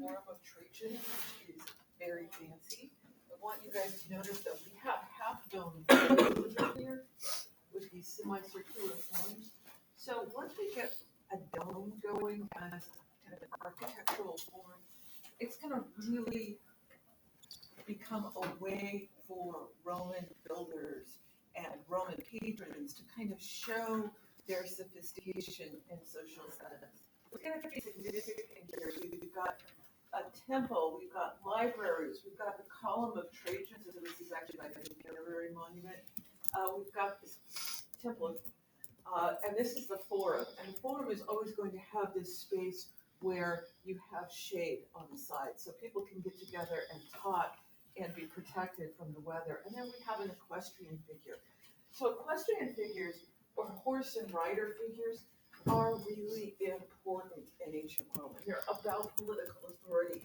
Forum of Trajan, which is very fancy. I want you guys to notice that we have half dome here with these semicircular forms. So once we get a dome going as kind of an architectural form, it's going to really become a way for Roman builders and Roman patrons to kind of show their sophistication in social status. It's going to be significant here. We've got a temple, we've got libraries, we've got the column of Trajan, so this is actually like a funerary monument. We've got this temple, and this is the forum. And the forum is always going to have this space where you have shade on the side, so people can get together and talk and be protected from the weather. And then we have an equestrian figure. So equestrian figures, or horse and rider figures, are really important in ancient Rome. They're about political authority.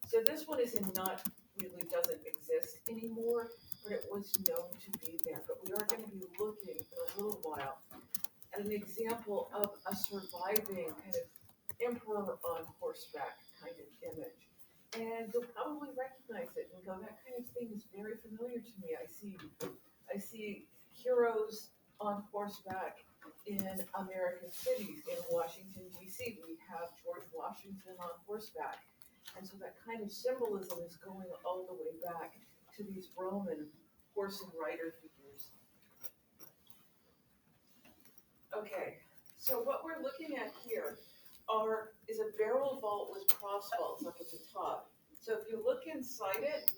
So this one is doesn't exist anymore, but it was known to be there. But we are going to be looking in a little while at an example of a surviving kind of emperor on horseback kind of image. And you'll probably recognize it and go, that kind of thing is very familiar to me. I see heroes on horseback in American cities. In Washington, D.C., we have George Washington on horseback. And so that kind of symbolism is going all the way back to these Roman horse and rider figures. Okay, so what we're looking at here is a barrel vault with cross vaults up at the top. So if you look inside it,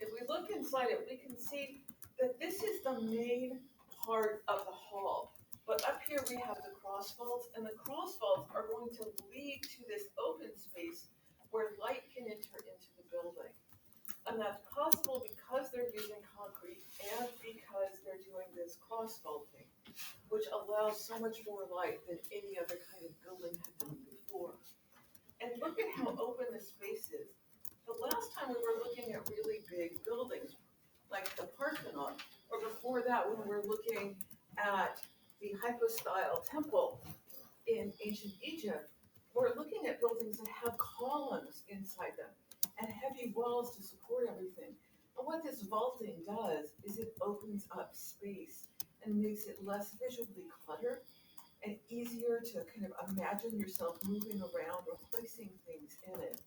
if we look inside it, we can see that this is the main part of the hall. But up here we have the cross vaults, and the cross vaults are going to lead to this open space where light can enter into the building. And that's possible because they're using concrete and because they're doing this cross vaulting, which allows so much more light than any other kind of building had done before. And look at how open the space is. The last time we were looking at really big buildings, like the Parthenon, or before that when we were looking at the hypostyle temple in ancient Egypt, we're looking at buildings that have columns inside them and heavy walls to support everything. And what this vaulting does is it opens up space and makes it less visually cluttered and easier to kind of imagine yourself moving around or placing things in it.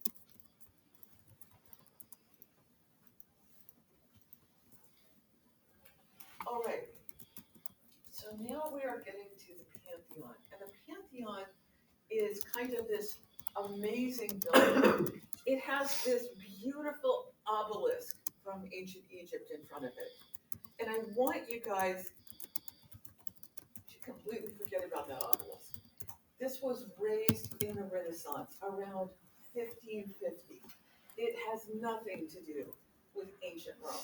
All right, so now we are getting to the Pantheon. And the Pantheon is kind of this amazing building. It has this beautiful obelisk from ancient Egypt in front of it. And I want you guys to completely forget about that obelisk. This was raised in the Renaissance around 1550. It has nothing to do with ancient Rome.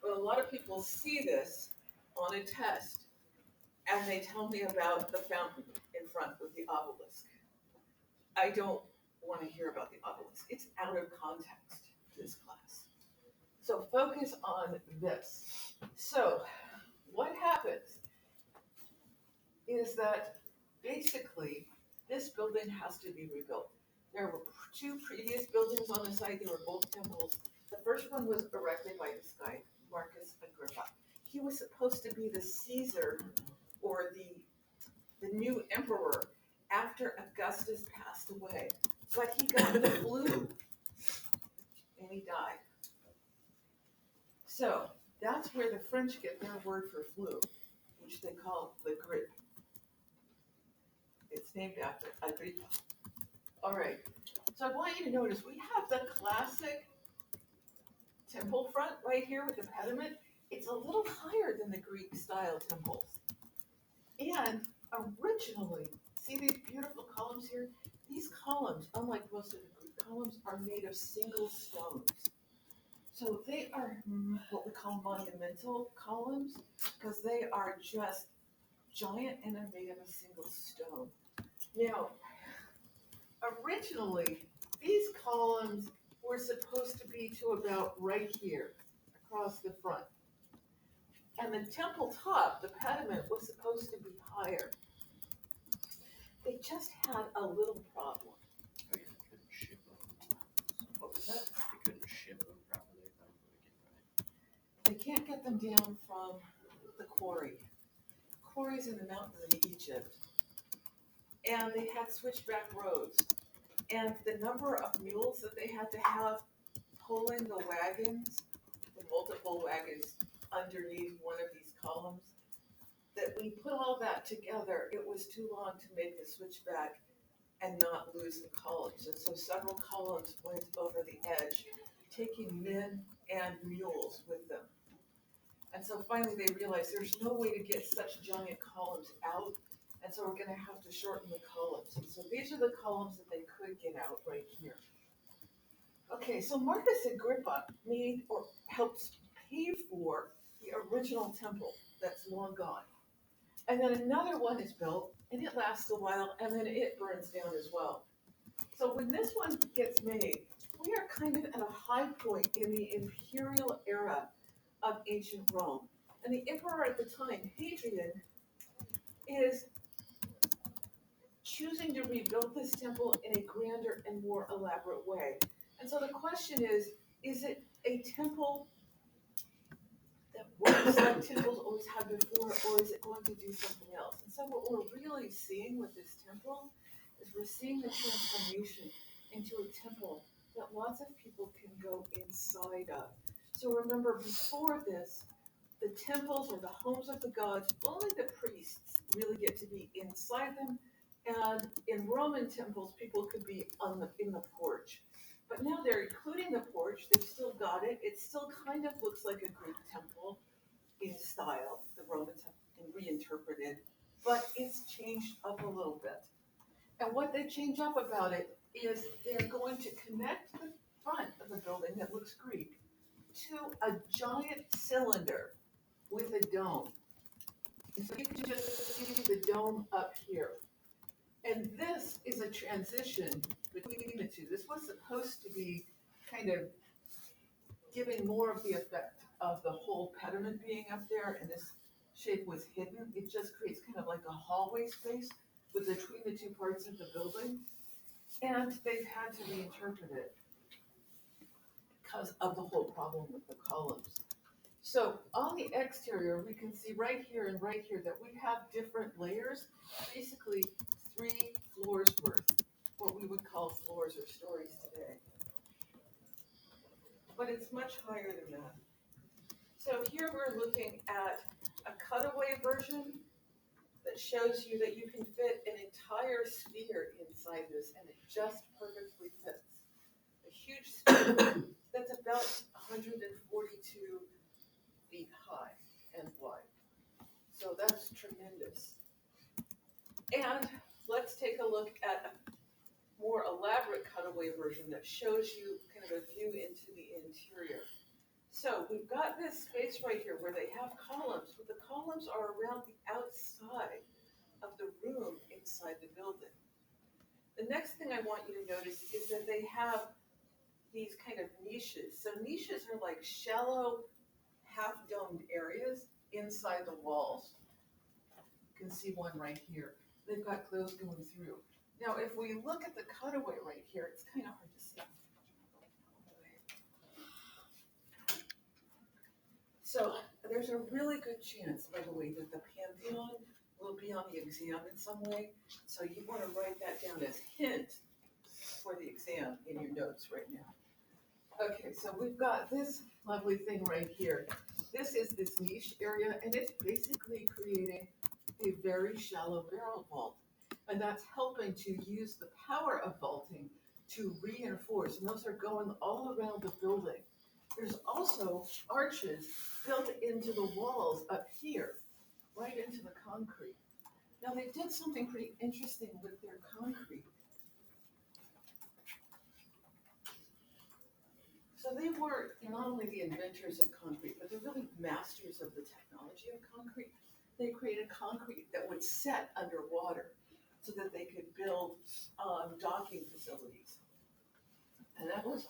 But a lot of people see this on a test and they tell me about the fountain in front with the obelisk. I don't want to hear about the obelisk. It's out of context, this class. So focus on this. So what happens is that basically this building has to be rebuilt. There were two previous buildings on the site. They were both temples. The first one was erected by this guy, Marcus Agrippa. He was supposed to be the Caesar, or the new emperor, after Augustus passed away. But he got the flu and he died. So that's where the French get their word for flu, which they call the grippe. It's named after Agrippa. All right, so I want you to notice we have the classic temple front right here with the pediment. It's a little higher than the Greek style temples. And originally, see these beautiful columns here? These columns, unlike most of the Greek columns, are made of single stones. So they are what we call monumental columns because they are just giant and they're made of a single stone. Now, originally, these columns were supposed to be to about right here, across the front. And the temple top, the pediment, was supposed to be higher. They it just had a little problem. Oh yeah, they couldn't ship them. What was that? They couldn't ship them properly if I remember right. They can't get them down from the quarry. Quarries in the mountains of Egypt. And they had switchback roads. And the number of mules that they had to have pulling the wagons, the multiple wagons underneath one of these columns, that when you put all that together, it was too long to make the switchback and not lose the columns. And so several columns went over the edge, taking men and mules with them. And so finally they realized there's no way to get such giant columns out, and so we're gonna have to shorten the columns. And so these are the columns that they could get out right here. Okay, so Marcus Agrippa made or helped pay for the original temple that's long gone. And then another one is built, and it lasts a while, and then it burns down as well. So when this one gets made, we are kind of at a high point in the imperial era of ancient Rome. And the emperor at the time, Hadrian, is choosing to rebuild this temple in a grander and more elaborate way. And so the question is it a temple that works like temples always have before, or is it going to do something else? And so what we're really seeing with this temple is we're seeing the transformation into a temple that lots of people can go inside of. So remember, before this, the temples or the homes of the gods, only the priests really get to be inside them. And in Roman temples, people could be in the porch. But now they're including the porch, they've still got it. It still kind of looks like a Greek temple in style. The Romans have reinterpreted, but it's changed up a little bit. And what they change up about it is they're going to connect the front of the building that looks Greek to a giant cylinder with a dome. And so you can just see the dome up here. And this is a transition between the two. This was supposed to be kind of giving more of the effect of the whole pediment being up there, and this shape was hidden. It just creates kind of like a hallway space between the two parts of the building. And they've had to reinterpret it because of the whole problem with the columns. So on the exterior, we can see right here and right here that we have different layers, basically 3 floors worth, what we would call floors or stories today. But it's much higher than that. So here we're looking at a cutaway version that shows you that you can fit an entire sphere inside this, and it just perfectly fits. A huge sphere that's about 142 feet high and wide. So that's tremendous. And let's take a look at a more elaborate cutaway version that shows you kind of a view into the interior. So we've got this space right here where they have columns, but the columns are around the outside of the room inside the building. The next thing I want you to notice is that they have these kind of niches. So niches are like shallow, half-domed areas inside the walls. You can see one right here. They've got those going through. Now, if we look at the cutaway right here, it's kind of hard to see. So there's a really good chance, by the way, that the Pantheon will be on the exam in some way. So you want to write that down as hint for the exam in your notes right now. Okay, so we've got this lovely thing right here. This is this niche area, and it's basically creating a very shallow barrel vault. And that's helping to use the power of vaulting to reinforce. And those are going all around the building. There's also arches built into the walls up here, right into the concrete. Now they did something pretty interesting with their concrete. So they were not only the inventors of concrete, but they're really masters of the technology of concrete. They created concrete that would set underwater so that they could build docking facilities. And that was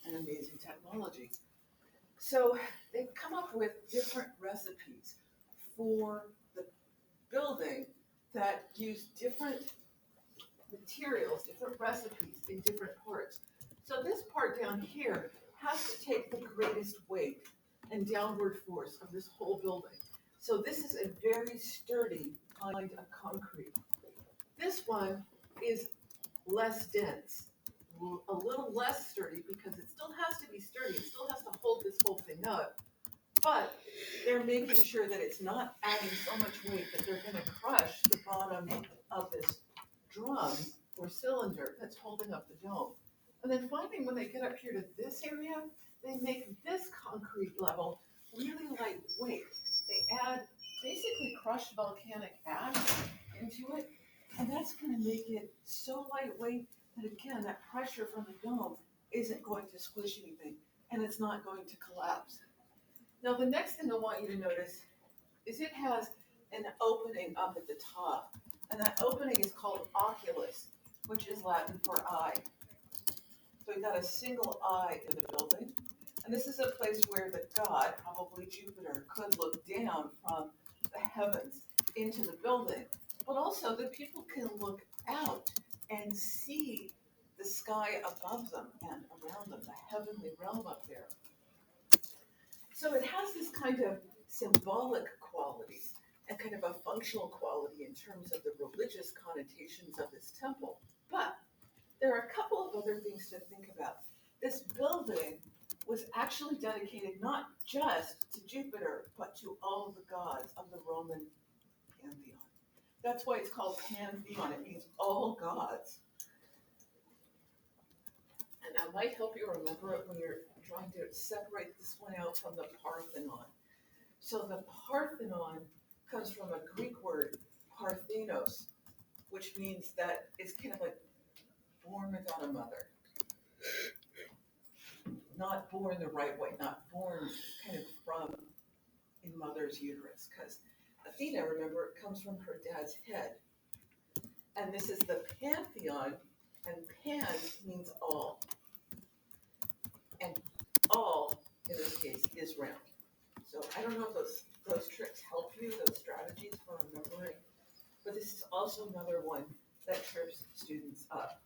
an amazing technology. So they've come up with different recipes for the building that use different materials, different recipes in different parts. So this part down here has to take the greatest weight and downward force of this whole building. So this is a very sturdy kind of concrete. This one is less dense, a little less sturdy because it still has to be sturdy, it still has to hold this whole thing up. But they're making sure that it's not adding so much weight that they're gonna crush the bottom of this drum or cylinder that's holding up the dome. And then finally, when they get up here to this area, they make this concrete level really lightweight. They add basically crushed volcanic ash into it, and that's gonna make it so lightweight that again, that pressure from the dome isn't going to squish anything, and it's not going to collapse. Now, the next thing I want you to notice is it has an opening up at the top, and that opening is called oculus, which is Latin for eye. So we've got a single eye in the building, and this is a place where the god, probably Jupiter, could look down from the heavens into the building, but also that people can look out and see the sky above them and around them, the heavenly realm up there. So it has this kind of symbolic quality and kind of a functional quality in terms of the religious connotations of this temple. But there are a couple of other things to think about. This building was actually dedicated not just to Jupiter, but to all of the gods of the Roman pantheon. That's why it's called pantheon. It means all gods. And that might help you remember it when you're trying to separate this one out from the Parthenon. So the Parthenon comes from a Greek word, parthenos, which means that it's kind of like born without a mother. Not born the right way, not born kind of from a mother's uterus. Because Athena, remember, it comes from her dad's head. And this is the pantheon, and pan means all. And all, in this case, is round. So I don't know if those tricks help you, those strategies for remembering, but this is also another one that trips students up,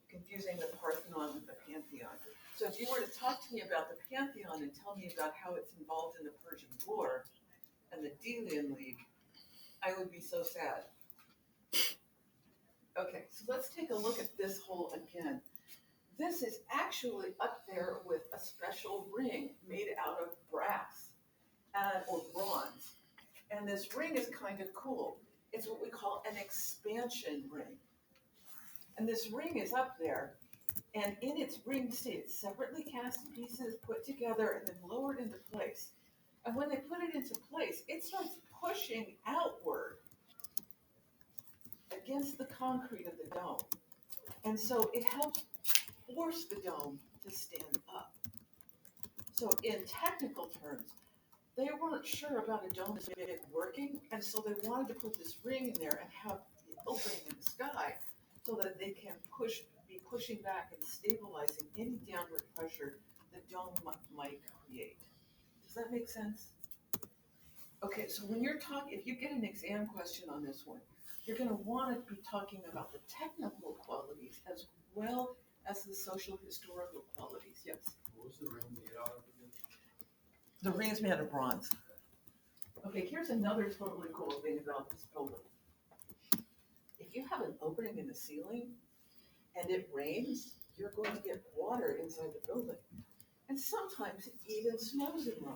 confusing the Parthenon with the Pantheon. So if you were to talk to me about the Pantheon and tell me about how it's involved in the Persian War and the Delian League, I would be so sad. Okay, so let's take a look at this hole again. This is actually up there with a special ring made out of brass or bronze. And this ring is kind of cool. It's what we call an expansion ring. And this ring is up there, and in its ring state, it's separately cast pieces put together and then lowered into place. And when they put it into place, it starts pushing outward against the concrete of the dome. And so it helps force the dome to stand up. So in technical terms, they weren't sure about a dome working, and so they wanted to put this ring in there and have the opening in the sky so that they can be pushing back and stabilizing any downward pressure the dome might create. Does that make sense? Okay, so when you're talking, if you get an exam question on this one, you're going to want to be talking about the technical qualities as well as the social historical qualities. Yes? What was the ring made out of again? The ring is made out of bronze. Okay, here's another totally cool thing about this building. If you have an opening in the ceiling and it rains, you're going to get water inside the building. And sometimes it even snows in Rome.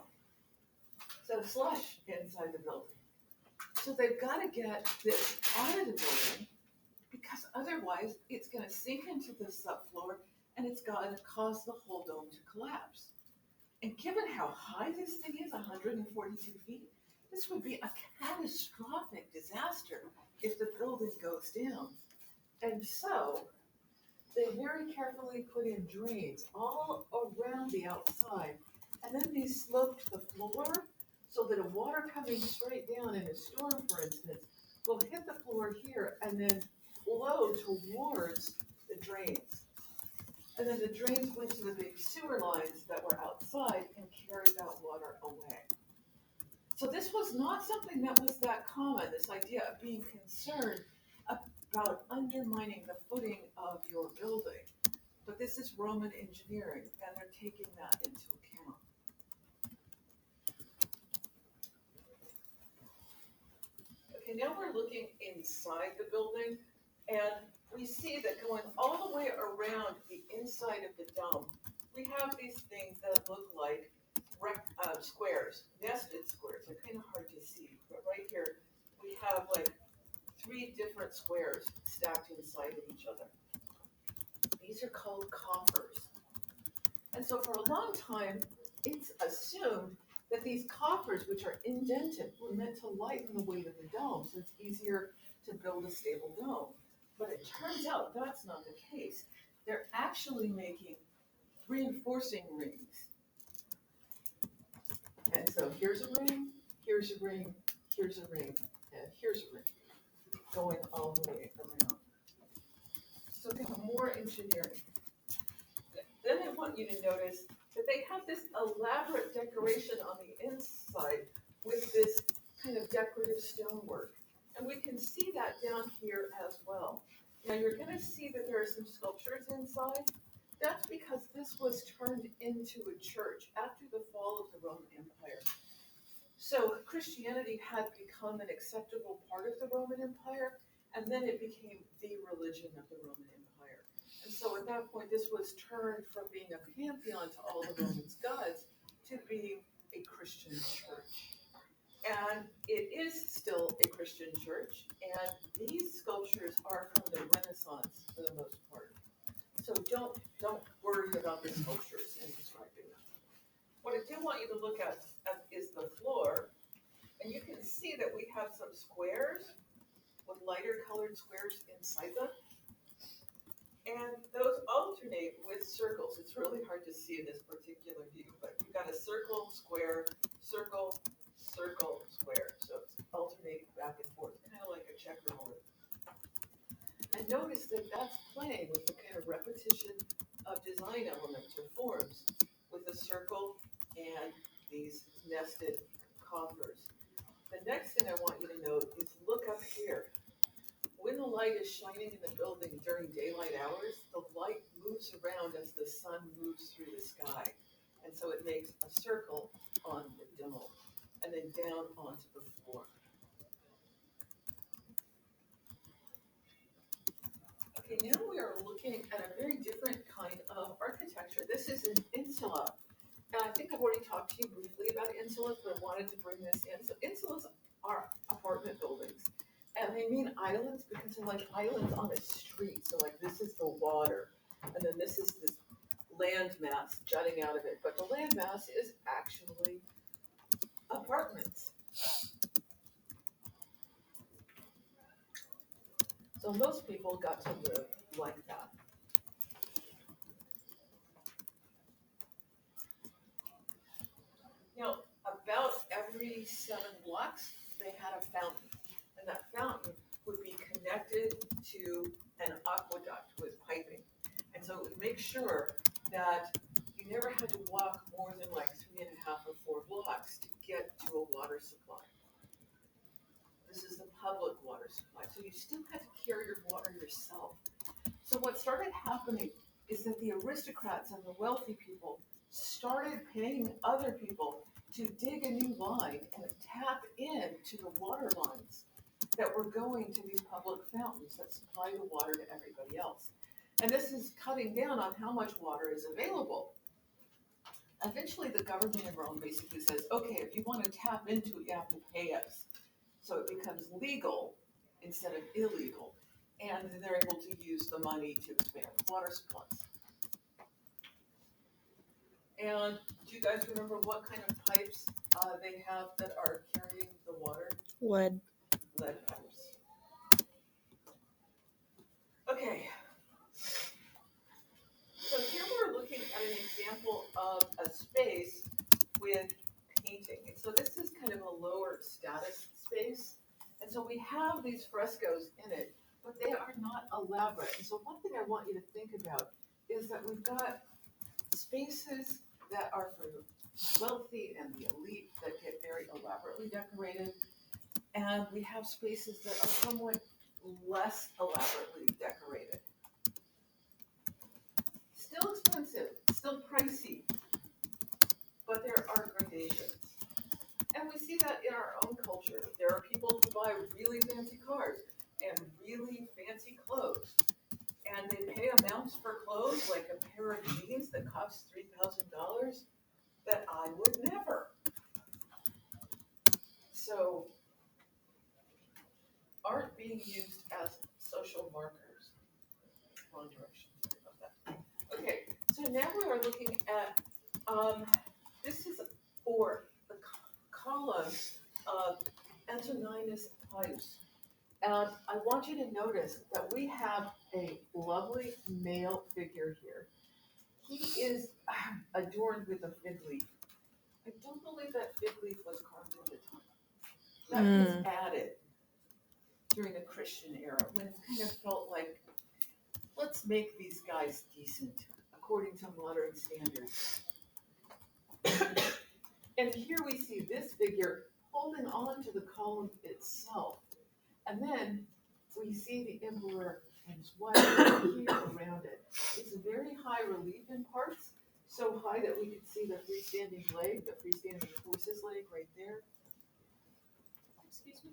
So slush inside the building. So they've got to get this out of the building because otherwise it's going to sink into the subfloor and it's going to cause the whole dome to collapse. And given how high this thing is, 142 feet, this would be a catastrophic disaster if the building goes down. And so they very carefully put in drains all around the outside, and then they sloped the floor so that a water coming straight down in a storm, for instance, will hit the floor here and then flow towards the drains. And then the drains went to the big sewer lines that were outside and carried that water away. So this was not something that was that common, this idea of being concerned about undermining the footing of your building. But this is Roman engineering, and they're taking that into account. Okay, now we're looking inside the building, and we see that going all the way around the inside of the dome, we have these things that look like squares, nested squares. They're kind of hard to see, but right here we have like 3 different squares stacked inside of each other. These are called coffers. And so for a long time, it's assumed that these coffers, which are indented, were meant to lighten the weight of the dome, so it's easier to build a stable dome. But it turns out that's not the case. They're actually making reinforcing rings. And so here's a ring, here's a ring, here's a ring, and here's a ring, going all the way around. So they have more engineering. Then I want you to notice that they have this elaborate decoration on the inside with this kind of decorative stonework. And we can see that down here as well. Now you're going to see that there are some sculptures inside. That's because this was turned into a church after the fall of the Roman Empire. So Christianity had become an acceptable part of the Roman Empire, and then it became the religion of the Roman Empire. And so at that point, this was turned from being a pantheon to all the Romans' gods to being a Christian church. And it is still a Christian church, and these sculptures are from the Renaissance for the most part. So don't worry about the sculptures and describing them. What I do want you to look at is the floor, and you can see that we have some squares with lighter colored squares inside them. And those alternate with circles. It's really hard to see in this particular view, but you've got a circle, square, circle, circle, square. So it's alternating back and forth, kind of like a checkerboard. And notice that that's playing with the kind of repetition of design elements or forms with a circle and these nested coffers. The next thing I want you to note is look up here. When the light is shining in the building during daylight hours, the light moves around as the sun moves through the sky. And so it makes a circle on the dome and then down onto the floor. Okay, now we are looking at a very different kind of architecture. This is an insula. And I think I've already talked to you briefly about insulas, but I wanted to bring this in. So insulas are apartment buildings. And they mean islands because they're like islands on a street. So like this is the water, and then this is this land mass jutting out of it. But the land mass is actually apartments. So most people got to live like that. Now, about every 7 blocks, they had a fountain. And that fountain would be connected to an aqueduct with piping. And so it would make sure that you never had to walk more than like 3.5 or 4 blocks to get to a water supply. This is the public water supply. So you still had to carry your water yourself. So what started happening is that the aristocrats and the wealthy people started paying other people to dig a new line and tap into the water lines that were going to these public fountains that supply the water to everybody else. And this is cutting down on how much water is available. Eventually, the government in Rome basically says, okay, if you want to tap into it, you have to pay us. So it becomes legal instead of illegal. And they're able to use the money to expand water supplies. And do you guys remember what kind of pipes they have that are carrying the water? Lead. Lead pipes. Okay. So here we're looking at an example of a space with painting. And so this is kind of a lower status space. And so we have these frescoes in it, but they are not elaborate. And so one thing I want you to think about is that we've got spaces that are for the wealthy and the elite that get very elaborately decorated. And we have spaces that are somewhat less elaborately decorated. Still expensive, still pricey, but there are gradations. And we see that in our own culture. There are people who buy really fancy cars and really fancy clothes. And they pay amounts for clothes, like a pair of jeans that cost $3,000, that I would never. So, art being used as social markers. Wrong direction, sorry about that. Okay, so now we are looking at, this is for the column of Antoninus Pius. And I want you to notice that we have a lovely male figure here. He is adorned with a fig leaf. I don't believe that fig leaf was carved into time. That was added during the Christian era when it kind of felt like, let's make these guys decent according to modern standards. And here we see this figure holding on to the column itself. And then we see the emperor and his wife here around it. It's a very high relief in parts, so high that we can see the freestanding leg, the freestanding horse's leg right there. Excuse me?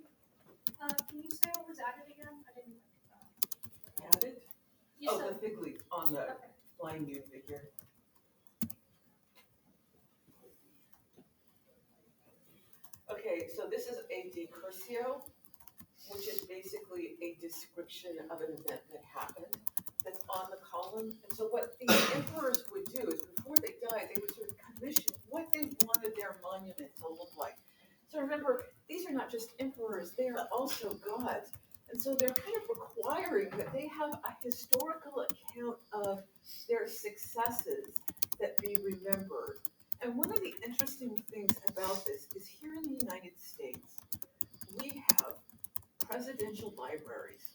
Can you say what was added again? I didn't. Added? You Oh, said, the fig leaf on the okay. flying nude figure. Okay, so this is a decursio, which is basically a description of an event that happened that's on the column. And so what the emperors would do is before they died, they would sort of commission what they wanted their monument to look like. So remember, these are not just emperors, they are also gods. And so they're kind of requiring that they have a historical account of their successes that be remembered. And one of the interesting things about this is here in the United States, we have presidential libraries.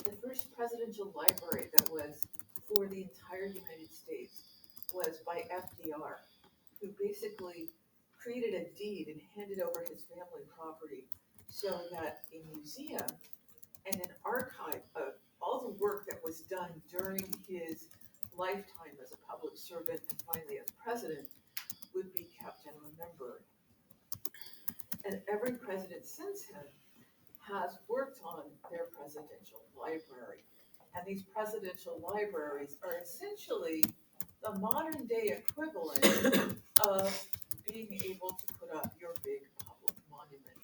The first presidential library that was for the entire United States was by FDR, who basically created a deed and handed over his family property so that a museum and an archive of all the work that was done during his lifetime as a public servant and finally as president would be kept and remembered. And every president since him has worked on their presidential library. And these presidential libraries are essentially the modern day equivalent of being able to put up your big public monument.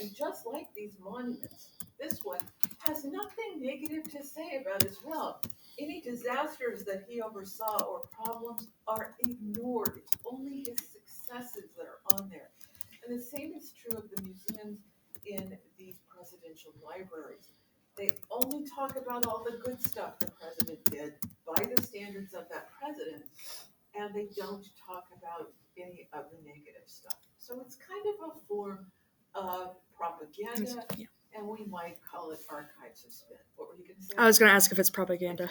And just like these monuments, this one has nothing negative to say about Israel. Any disasters that he oversaw or problems are ignored. It's only his successes that are on there. And the same is true of the museums in these presidential libraries. They only talk about all the good stuff the president did by the standards of that president, and they don't talk about any of the negative stuff. So it's kind of a form of propaganda, Yeah. and we might call it archives of spin. What were you going to say? I was going to ask if it's propaganda.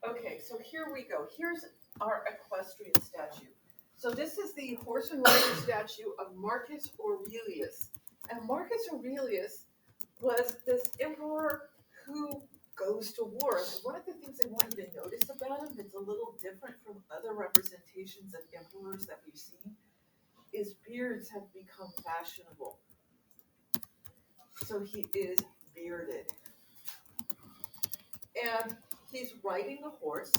Okay, so here we go. Here's our equestrian statue. So this is the horse and rider statue of Marcus Aurelius. And Marcus Aurelius was this emperor who goes to war. And one of the things I want you to notice about him that's a little different from other representations of emperors that we've seen is beards have become fashionable. So he is bearded. And he's riding a horse.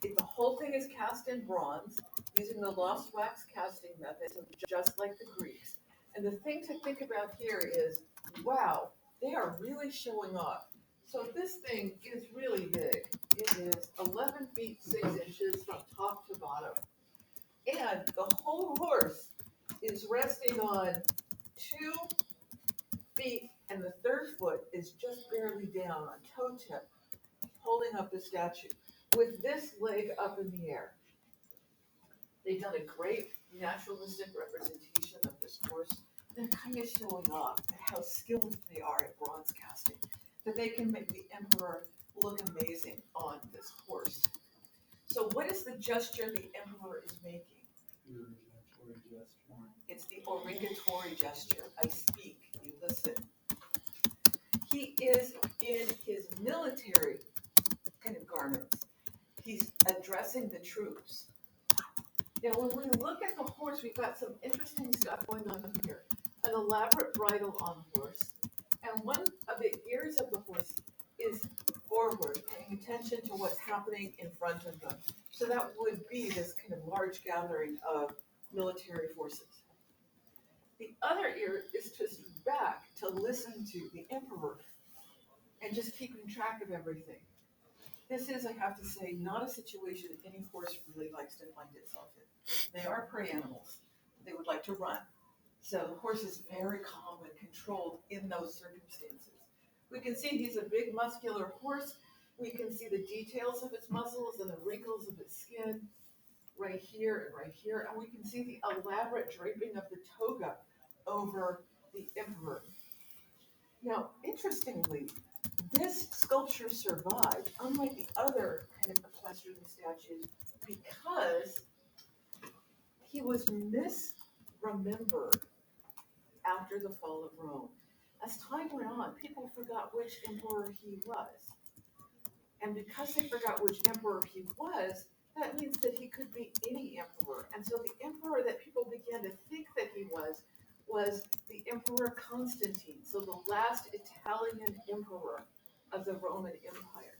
The whole thing is cast in bronze using the lost wax casting method, so just like the Greeks. And the thing to think about here is, wow, they are really showing off. So this thing is really big. It is 11 feet 6 inches from top to bottom. And the whole horse is resting on 2 feet, and the third foot is just barely down on toe tip, holding up the statue with this leg up in the air. They've done a great naturalistic representation of this horse. They're kind of showing off how skilled they are at bronze casting, that they can make the emperor look amazing on this horse. So what is the gesture the emperor is making? Beard next gesture. It's the origatory gesture. I speak, you listen. He is in his military kind of garments. He's addressing the troops. Now, when we look at the horse, we've got some interesting stuff going on here. An elaborate bridle on the horse, and one of the ears of the horse is forward, paying attention to what's happening in front of them. So that would be this kind of large gathering of military forces. The other ear is just back to listen to the emperor and just keeping track of everything. This is, I have to say, not a situation any horse really likes to find itself in. They are prey animals. They would like to run. So the horse is very calm and controlled in those circumstances. We can see he's a big muscular horse. We can see the details of its muscles and the wrinkles of its skin right here and right here. And we can see the elaborate draping of the toga over the emperor. Now, interestingly, this sculpture survived, unlike the other kind of equestrian statues, because he was misremembered after the fall of Rome. As time went on, people forgot which emperor he was. And because they forgot which emperor he was, that means that he could be any emperor. And so the emperor that people began to think that he was the Emperor Constantine, so the last Italian emperor of the Roman Empire.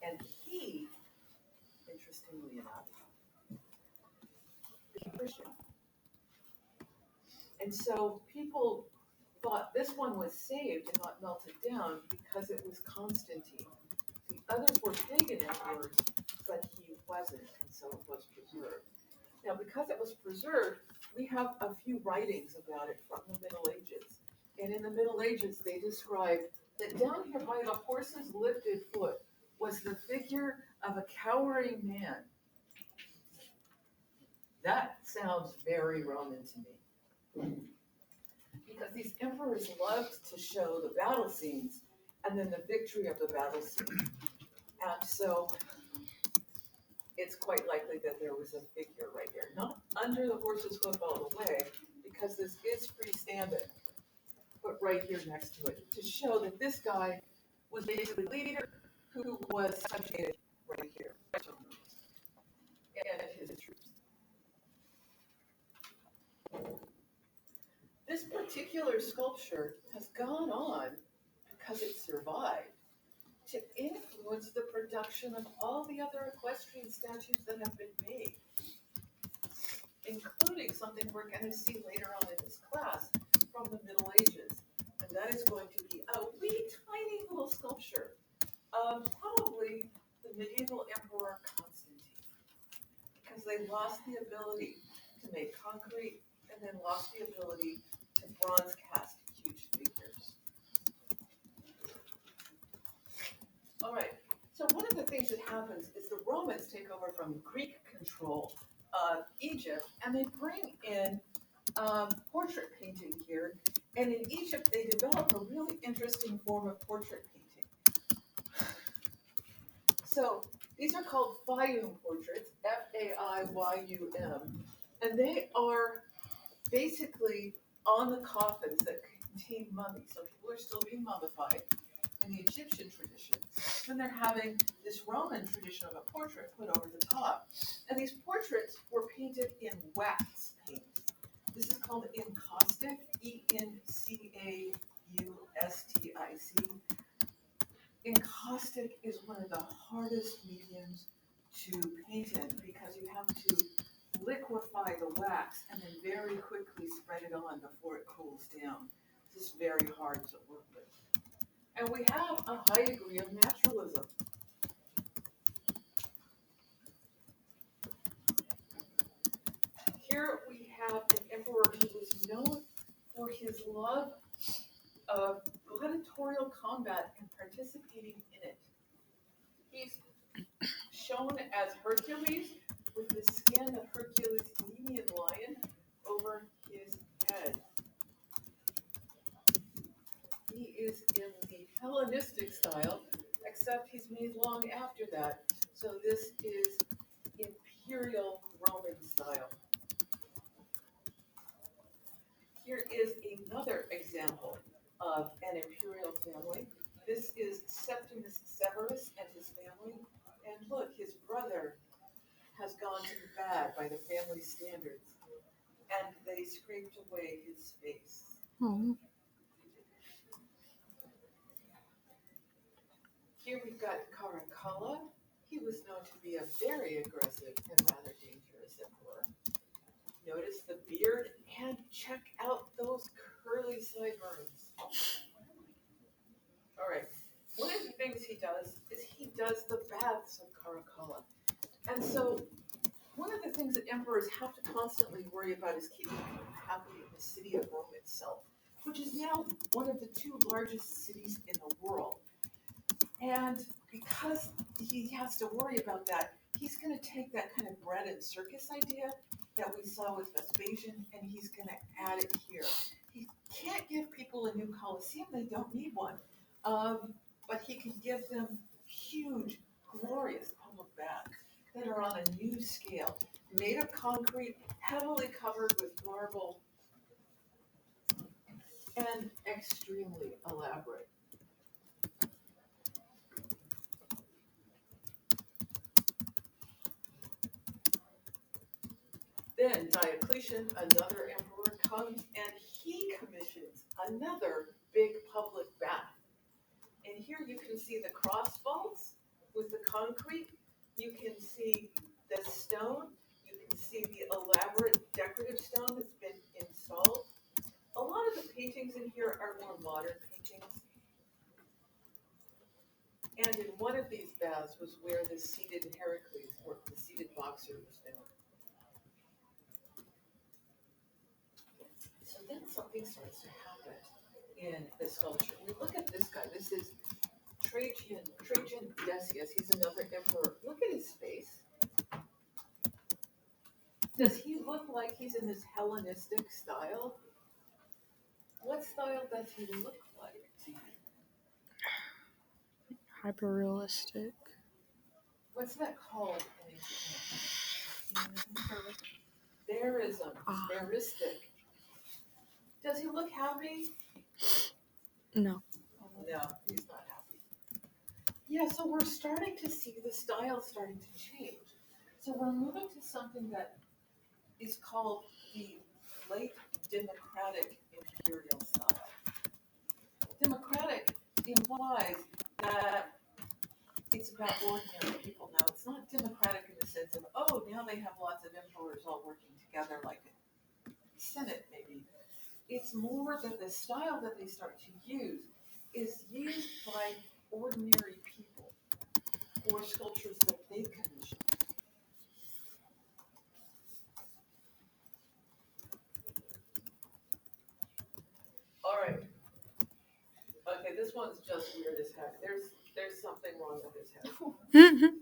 And he, interestingly enough, became Christian. And so people thought this one was saved and not melted down because it was Constantine. The others were pagan emperors, but he wasn't, and so it was preserved. Now, because it was preserved, we have a few writings about it from the Middle Ages. And in the Middle Ages, they described that down here by the horse's lifted foot was the figure of a cowering man. That sounds very Roman to me. Because these emperors loved to show the battle scenes and then the victory of the battle scene. And so it's quite likely that there was a figure right here, not under the horse's hoof all the way, because this is freestanding, but right here next to it, to show that this guy was basically the leader who was subjugated right here, and his troops. This particular sculpture has gone on, because it survived, to influence the production of all the other equestrian statues that have been made, including something we're going to see later on in this class from the Middle Ages. And that is going to be a wee tiny little sculpture of probably the medieval Emperor Constantine, because they lost the ability to make concrete and then lost the ability to bronze cast huge figures. All right, so one of the things that happens is the Romans take over from Greek control of Egypt, and they bring in portrait painting here. And in Egypt, they develop a really interesting form of portrait painting. So these are called Fayum portraits, F-A-I-Y-U-M, and they are basically on the coffins that contain mummies. So people are still being mummified in the Egyptian tradition. Then they're having this Roman tradition of a portrait put over the top. And these portraits were painted in wax paint. This is called encaustic, E-N-C-A-U-S-T-I-C. Encaustic is one of the hardest mediums to paint in because you have to liquefy the wax and then very quickly spread it on before it cools down. This is very hard to work with. And we have a high degree of naturalism. Here we have an emperor who was known for his love of gladiatorial combat and participating in it. He's shown as Hercules with the skin of Hercules' Nemean lion over his head. He is in the Hellenistic style, except he's made long after that. So this is Imperial Roman style. Here is another example of an imperial family. This is Septimus Severus and his family. And look, his brother has gone to the bad by the family standards. And they scraped away his face. Oh. Here we've got Caracalla. He was known to be a very aggressive and rather dangerous emperor. Notice the beard and check out those curly sideburns. All right, one of the things he does is he does the baths of Caracalla. And so one of the things that emperors have to constantly worry about is keeping people happy in the city of Rome itself, which is now one of the two largest cities in the world. And because he has to worry about that, he's going to take that kind of bread and circus idea that we saw with Vespasian, and he's going to add it here. He can't give people a new Colosseum, they don't need one. But he can give them huge, glorious public baths that are on a new scale, made of concrete, heavily covered with marble, and extremely elaborate. Then Diocletian, another emperor, comes and he commissions another big public bath. And here you can see the cross vaults with the concrete. You can see the stone. You can see the elaborate decorative stone that's been installed. A lot of the paintings in here are more modern paintings. And in one of these baths was where the seated Heracles, or the seated boxer, was found. So then something starts to happen in the sculpture. We look at this guy. This is Trajan Decius. He's another emperor. Look at his face. Does he look like he's in this Hellenistic style? What style does he look like to you? Hyper-realistic. What's that called in ancient? Verism. Veristic. Does he look happy? No. No, he's not happy. Yeah, so we're starting to see the style starting to change. So we're moving to something that is called the late democratic imperial style. Democratic implies that it's about ordinary people. Now, it's not democratic in the sense of, oh, now they have lots of emperors all working together like a senate, maybe. It's more that the style that they start to use is used by ordinary people for sculptures that they commission. All right. Okay, this one's just weird as heck. There's something wrong with his head.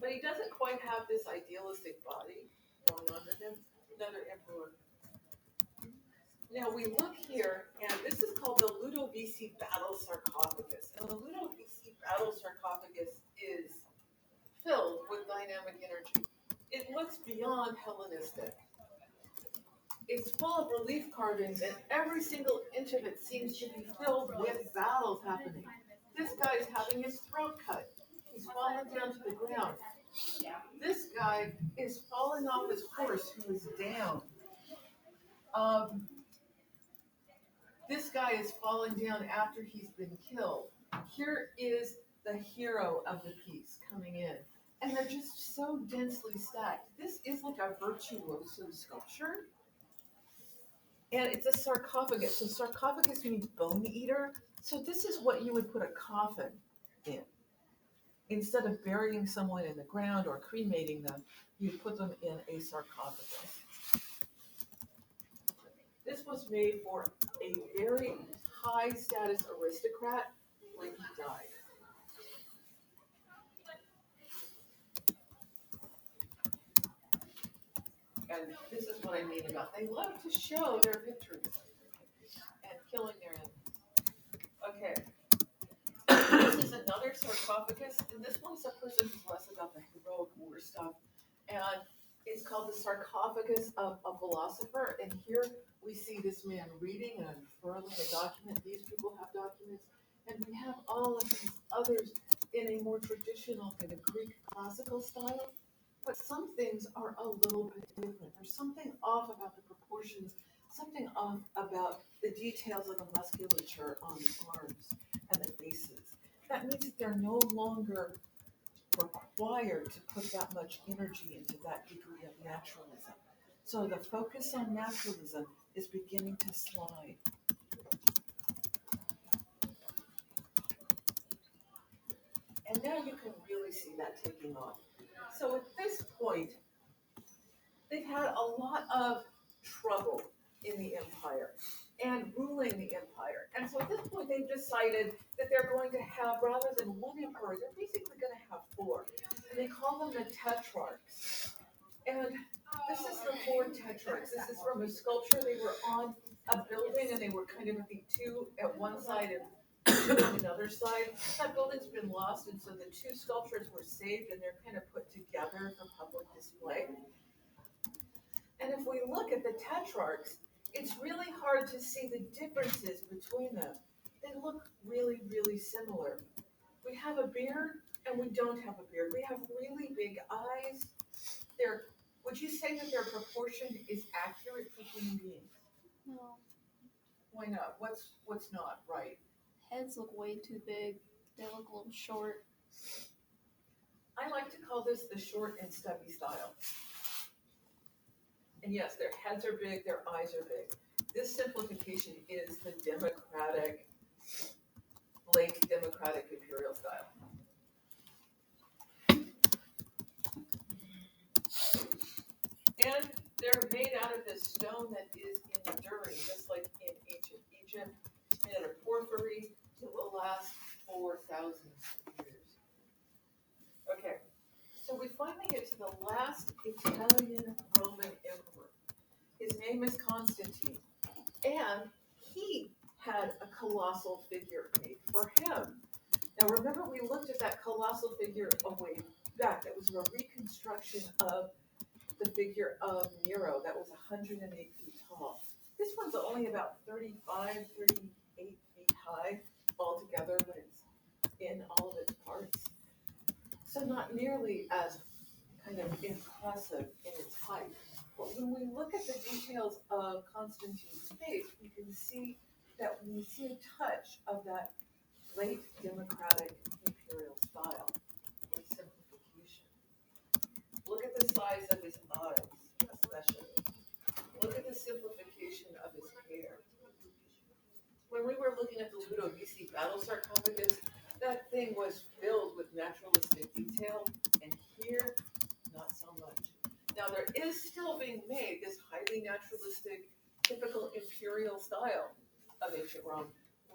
But he doesn't quite have this idealistic body going on with him. Another emperor. Now we look here, and this is called the Ludovisi battle sarcophagus. And the Ludovisi battle sarcophagus is filled with dynamic energy. It looks beyond Hellenistic. It's full of relief carvings, and every single inch of it seems to be filled with battles happening. This guy's having his throat cut. He's falling down to the ground. This guy is falling off his horse who is down. This guy is falling down after he's been killed. Here is the hero of the piece coming in. And they're just so densely stacked. This is like a virtuoso sculpture. And it's a sarcophagus. So sarcophagus means bone eater. So this is what you would put a coffin in. Instead of burying someone in the ground or cremating them, you put them in a sarcophagus. This was made for a very high status aristocrat when he died. And this is what I mean about they love to show their victories and killing their enemies. Okay. This is another sarcophagus, and this one's a person who's less about the heroic war stuff. And It's called the sarcophagus of a philosopher, and here we see this man reading and unfurling a document. These people have documents, and we have all of these others in a more traditional kind of Greek classical style. But some things are a little bit different. There's something off about the proportions, something off about the details of the musculature on the arms and the faces. That means that they're no longer required to put that much energy into that degree of naturalism. So the focus on naturalism is beginning to slide. And now you can really see that taking off. So at this point, they've had a lot of trouble in the empire and ruling the empire. And so at this point, they've decided that they're going to have, rather than one emperor, they're basically going to have four. And they call them the tetrarchs. And this is the four tetrarchs. This is from a sculpture. They were on a building and they were kind of, I think, two at one side and two on another side. That building's been lost, and so the two sculptures were saved and they're kind of put together for public display. And if we look at the tetrarchs, it's really hard to see the differences between them. They look really, really similar. We have a beard and we don't have a beard. We have really big eyes. Would you say that their proportion is accurate for human beings? No, Why not? What's not right? heads look way too big. They look a little short. I like to call this the short and stubby style. And yes, their heads are big, their eyes are big. This simplification is the democratic, late democratic imperial style. And they're made out of this stone that is enduring, just like in ancient Egypt. It's made out of porphyry. It will last 4,000 years. Okay, so we finally get to the last Italian Roman emperor. His name is Constantine. And he had a colossal figure made for him. Now remember, we looked at that colossal figure a way back. That was a reconstruction of the figure of Nero that was 108 feet tall. This one's only about 35, 38 feet high altogether when it's in all of its parts. So not nearly as kind of impressive in its height. But when we look at the details of Constantine's face, we can see that we see a touch of that late democratic imperial style with simplification. Look at the size of his eyes, especially. Look at the simplification of his hair. When we were looking at the Ludovisi battle sarcophagus, that thing was filled with naturalistic detail, and here, not so much. Now there is still being made this highly naturalistic, typical imperial style of ancient Rome,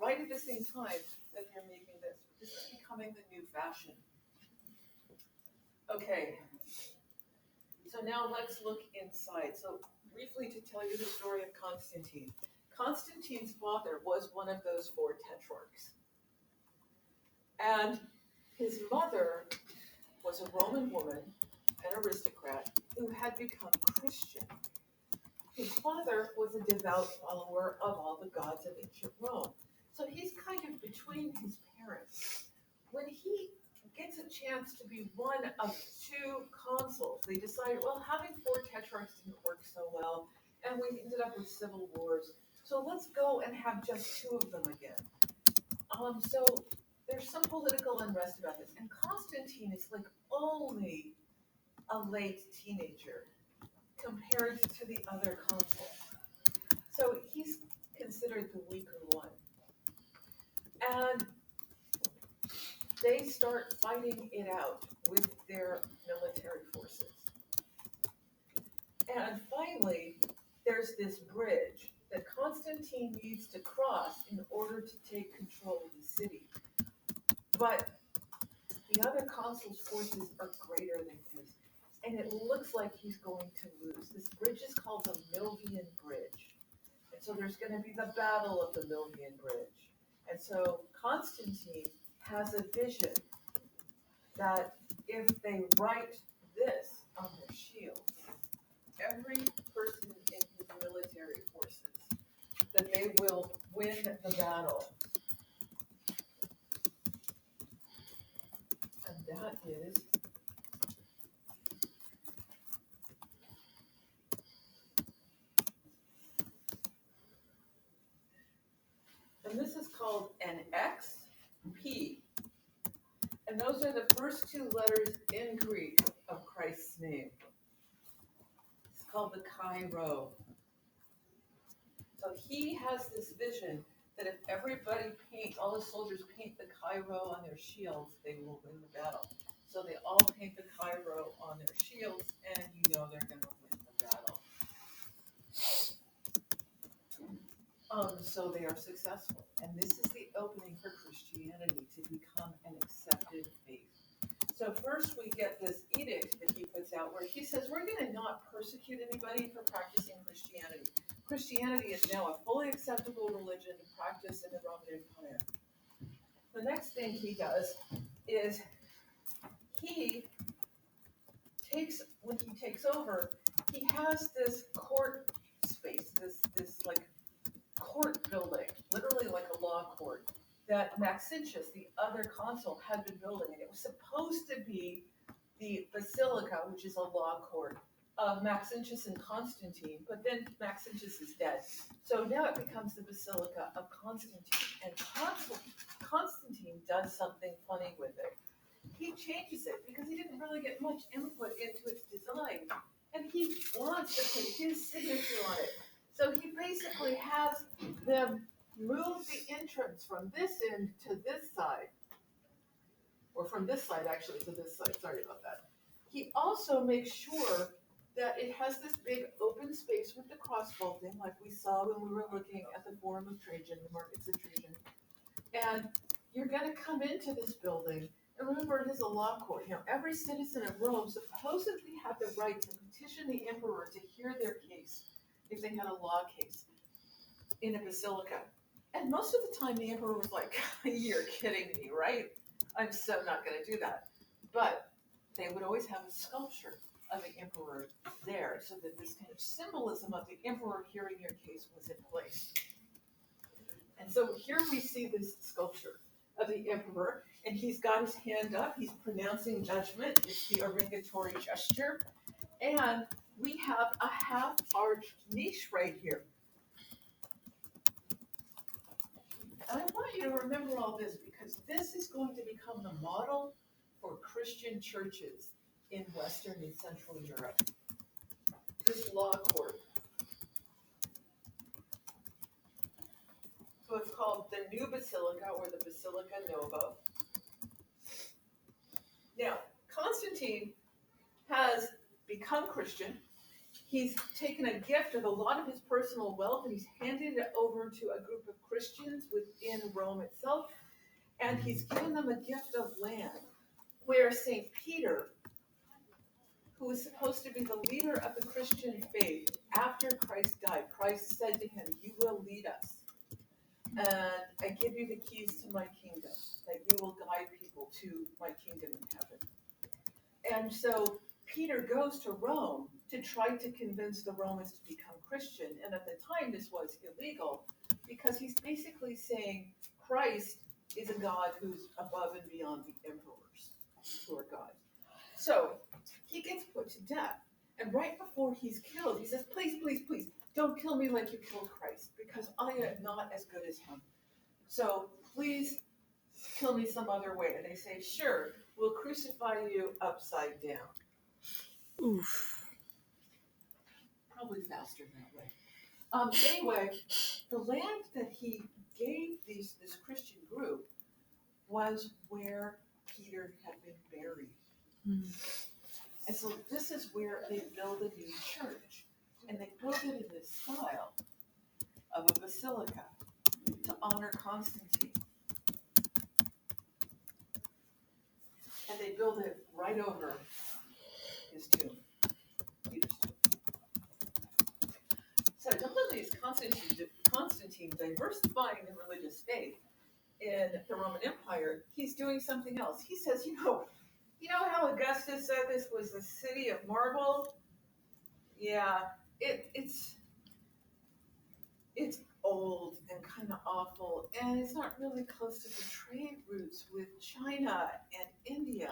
right at the same time that they're making this. This is becoming the new fashion. Okay, so now let's look inside. So briefly to tell you the story of Constantine. Constantine's father was one of those four tetrarchs. And his mother was a Roman woman, an aristocrat, who had become Christian. His father was a devout follower of all the gods of ancient Rome. So he's kind of between his parents. When he gets a chance to be one of two consuls, they decided, well, having four tetrarchs didn't work so well, and we ended up with civil wars. So let's go and have just two of them again. So there's some political unrest about this, and Constantine is like only a late teenager compared to the other consuls. So he's considered the weaker one. And they start fighting it out with their military forces. And finally, there's this bridge that Constantine needs to cross in order to take control of the city. But the other consul's forces are greater than his, and it looks like he's going to lose. This bridge is called the Milvian Bridge. And so there's going to be the Battle of the Milvian Bridge. And so Constantine has a vision that if they write this on their shields, every person in his military forces that they will win the battle. And that is and this is called an XP. And those are the first two letters in Greek of Christ's name. It's called the Chi-Rho. So he has this vision that if everybody paints, all the soldiers paint the Chi-Rho on their shields, they will win the battle. So they all paint the Chi-Rho on their shields, and you know they're going to win the battle. So they are successful. And this is the opening for Christianity to become an accepted faith. So first we get this edict that he puts out where he says, we're going to not persecute anybody for practicing Christianity. Christianity is now a fully acceptable religion to practice in the Roman Empire. The next thing he does is when he takes over, he has this court space, this like court building, literally like a law court, that Maxentius, the other consul, had been building. And it was supposed to be the basilica, which is a law court, of Maxentius and Constantine, but then Maxentius is dead. So now it becomes the Basilica of Constantine. And Constantine does something funny with it. He changes it because he didn't really get much input into its design. And he wants to put his signature on it. So he basically has them move the entrance from this end to this side. Or from this side, actually, to this side. Sorry about that. He also makes sure that it has this big open space with the cross vaulting, like we saw when we were looking at the Forum of Trajan, the Markets of Trajan. And you're going to come into this building, and remember, it is a law court. You know, every citizen of Rome supposedly had the right to petition the emperor to hear their case if they had a law case in a basilica. And most of the time, the emperor was like, "You're kidding me, right? I'm so not going to do that." But they would always have a sculpture of the emperor there, so that this kind of symbolism of the emperor hearing your case was in place. And so here we see this sculpture of the emperor, and he's got his hand up, he's pronouncing judgment, it's the arrogatory gesture, and we have a half-arched niche right here. And I want you to remember all this because this is going to become the model for Christian churches in Western and Central Europe. This law court. So it's called the New Basilica or the Basilica Nova. Now, Constantine has become Christian. He's taken a gift of a lot of his personal wealth and he's handed it over to a group of Christians within Rome itself. And he's given them a gift of land where St. Peter, who was supposed to be the leader of the Christian faith after Christ died, Christ said to him, "You will lead us, and I give you the keys to my kingdom, that you will guide people to my kingdom in heaven." And so Peter goes to Rome to try to convince the Romans to become Christian, and at the time this was illegal because he's basically saying Christ is a God who's above and beyond the emperors who are God. So he gets put to death. And right before he's killed, he says, "Please, please, please, don't kill me like you killed Christ, because I am not as good as him. So please kill me some other way." And they say, "Sure, we'll crucify you upside down." Oof. Probably faster that way. Anyway, the land that he gave this Christian group was where Peter had been buried. And so this is where they build a new church. And they build it in this style of a basilica to honor Constantine. And they build it right over his tomb, Peter's tomb. So not only is Constantine diversifying the religious faith in the Roman Empire, he's doing something else. He says, you know how Augustus said this was the city of marble? Yeah, it's old and kind of awful, and it's not really close to the trade routes with China and India.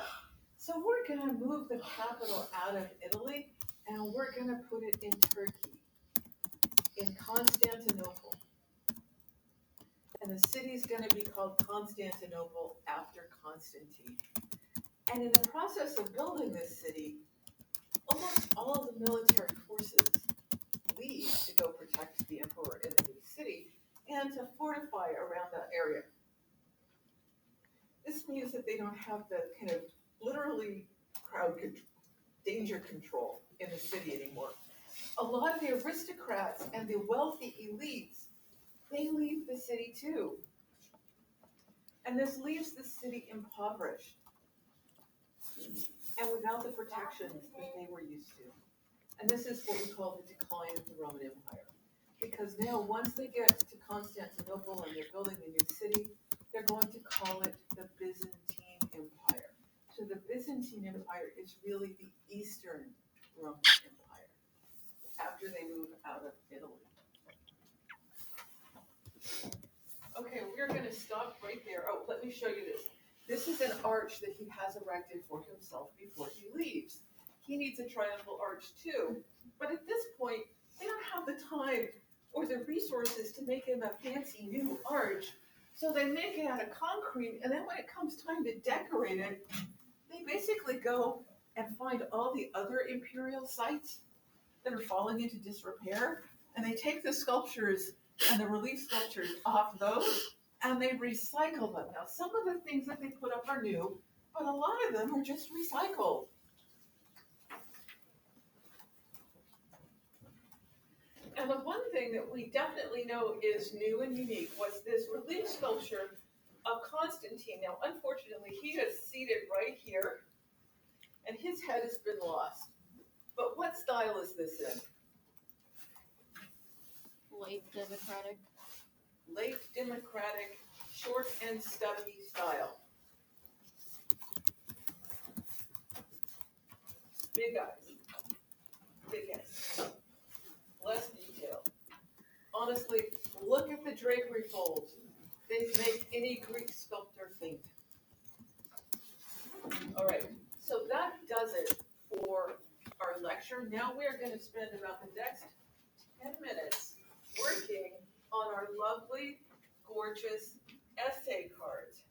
So we're gonna move the capital out of Italy, and we're gonna put it in Turkey, in Constantinople. And the city's gonna be called Constantinople after Constantine. And in the process of building this city, almost all of the military forces leave to go protect the emperor in the new city and to fortify around that area. This means that they don't have the kind of literally danger control in the city anymore. A lot of the aristocrats and the wealthy elites, they leave the city too. And this leaves the city impoverished and without the protections that they were used to. And this is what we call the decline of the Roman Empire. Because now, once they get to Constantinople and they're building a new city, they're going to call it the Byzantine Empire. So the Byzantine Empire is really the Eastern Roman Empire after they move out of Italy. Okay, we're going to stop right there. Oh, let me show you this. This is an arch that he has erected for himself before he leaves. He needs a triumphal arch too, but at this point, they don't have the time or the resources to make him a fancy new arch. So they make it out of concrete, and then when it comes time to decorate it, they basically go and find all the other imperial sites that are falling into disrepair, and they take the sculptures and the relief sculptures off those, and they recycle them. Now, some of the things that they put up are new, but a lot of them are just recycled. And the one thing that we definitely know is new and unique was this relief sculpture of Constantine. Now, unfortunately, he is seated right here, and his head has been lost. But what style is this in? Late democratic. Late democratic, short and stubby style. Big eyes, big head, less detail. Honestly, look at the drapery folds. They make any Greek sculptor faint. All right, so that does it for our lecture. Now we're going to spend about the next 10 minutes working on our lovely, gorgeous essay cards.